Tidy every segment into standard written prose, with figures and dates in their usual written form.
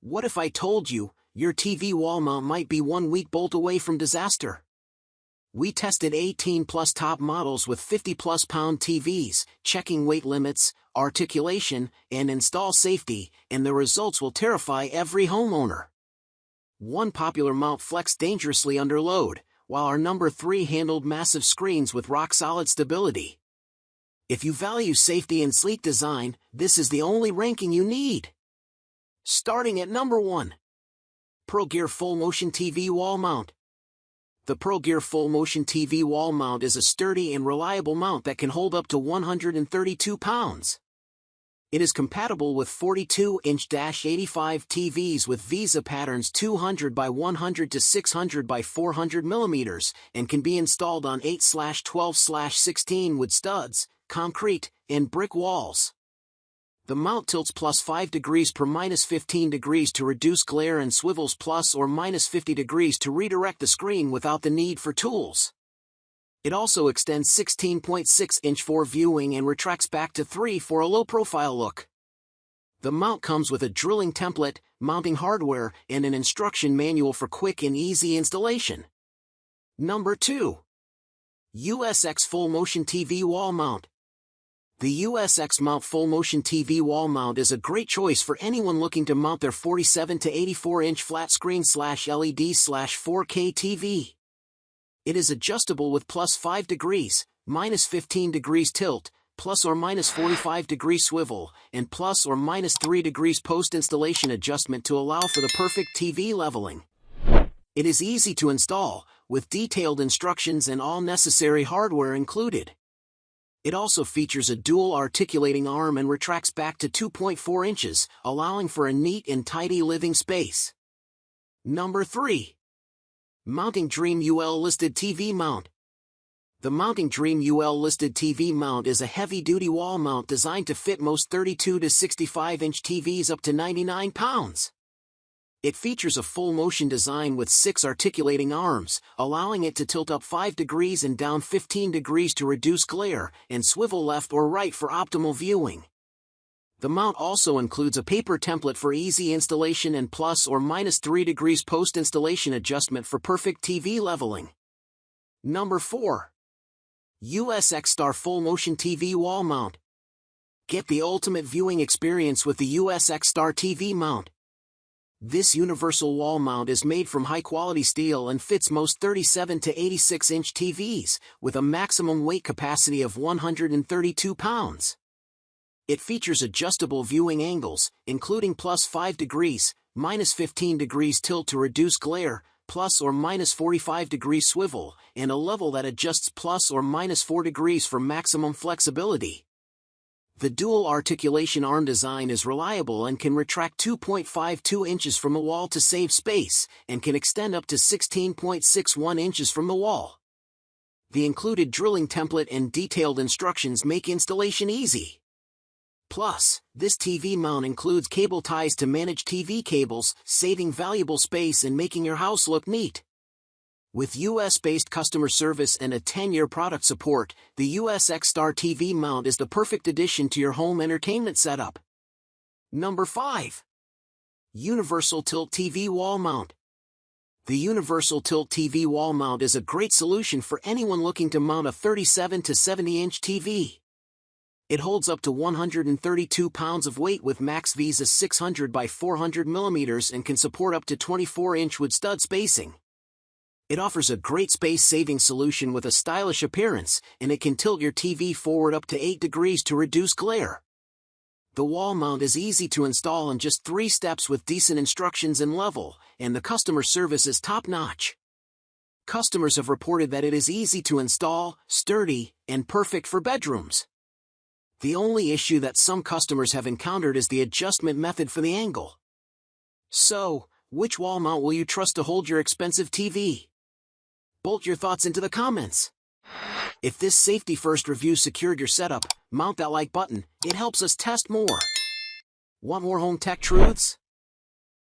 What if I told you, your TV wall mount might be 1 weak bolt away from disaster? We tested 18 plus top models with 50 plus pound TVs, checking weight limits, articulation, and install safety, and the results will terrify every homeowner. One popular mount flexed dangerously under load, while our number 3 handled massive screens with rock-solid stability. If you value safety and sleek design, this is the only ranking you need. Starting at number 1. Perlegear Full Motion TV Wall Mount. The Perlegear Full Motion TV Wall Mount is a sturdy and reliable mount that can hold up to 132 pounds. It is compatible with 42-inch-85 TVs with VISA patterns 200 by 100 to 600 by 400 mm and can be installed on 8/12/16 wood studs, concrete, and brick walls. The mount tilts +5 degrees per -15 degrees to reduce glare and swivels plus or -50 degrees to redirect the screen without the need for tools. It also extends 16.6-inch for viewing and retracts back to 3 for a low-profile look. The mount comes with a drilling template, mounting hardware, and an instruction manual for quick and easy installation. Number 2. USX Full Motion TV Wall Mount. The USX Mount Full Motion TV Wall Mount is a great choice for anyone looking to mount their 47 to 84-inch flat screen/LED/4K TV. It is adjustable with +5 degrees, -15 degrees tilt, plus or -45 degree swivel, and plus or -3 degrees post-installation adjustment to allow for the perfect TV leveling. It is easy to install, with detailed instructions and all necessary hardware included. It also features a dual articulating arm and retracts back to 2.4 inches, allowing for a neat and tidy living space. Number 3. Mounting Dream UL Listed TV Mount. The Mounting Dream UL Listed TV Mount is a heavy-duty wall mount designed to fit most 32 to 65-inch TVs up to 99 pounds. It features a full-motion design with 6 articulating arms, allowing it to tilt up 5 degrees and down 15 degrees to reduce glare, and swivel left or right for optimal viewing. The mount also includes a paper template for easy installation and plus or -3 degrees post-installation adjustment for perfect TV leveling. Number 4. USX Star Full Motion TV Wall Mount. Get the ultimate viewing experience with the USX Star TV Mount. This universal wall mount is made from high-quality steel and fits most 37 to 86-inch TVs, with a maximum weight capacity of 132 pounds. It features adjustable viewing angles, including +5 degrees, -15 degrees tilt to reduce glare, plus or -45 degrees swivel, and a level that adjusts plus or -4 degrees for maximum flexibility. The dual articulation arm design is reliable and can retract 2.52 inches from the wall to save space, and can extend up to 16.61 inches from the wall. The included drilling template and detailed instructions make installation easy. Plus, this TV mount includes cable ties to manage TV cables, saving valuable space and making your house look neat. With US-based customer service and a 10-year product support, the USX Star TV mount is the perfect addition to your home entertainment setup. Number 5. Universal Tilt TV Wall Mount. The Universal Tilt TV Wall Mount is a great solution for anyone looking to mount a 37 to 70-inch TV. It holds up to 132 pounds of weight with max VISA 600 by 400 mm and can support up to 24-inch wood stud spacing. It offers a great space-saving solution with a stylish appearance, and it can tilt your TV forward up to 8 degrees to reduce glare. The wall mount is easy to install in just 3 steps with decent instructions and level, and the customer service is top-notch. Customers have reported that it is easy to install, sturdy, and perfect for bedrooms. The only issue that some customers have encountered is the adjustment method for the angle. So, which wall mount will you trust to hold your expensive TV? Bolt your thoughts into the comments. If this safety-first review secured your setup, mount that like button, it helps us test more. Want more home tech truths?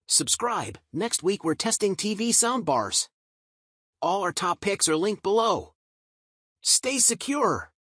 Subscribe, next week we're testing TV soundbars. All our top picks are linked below. Stay secure.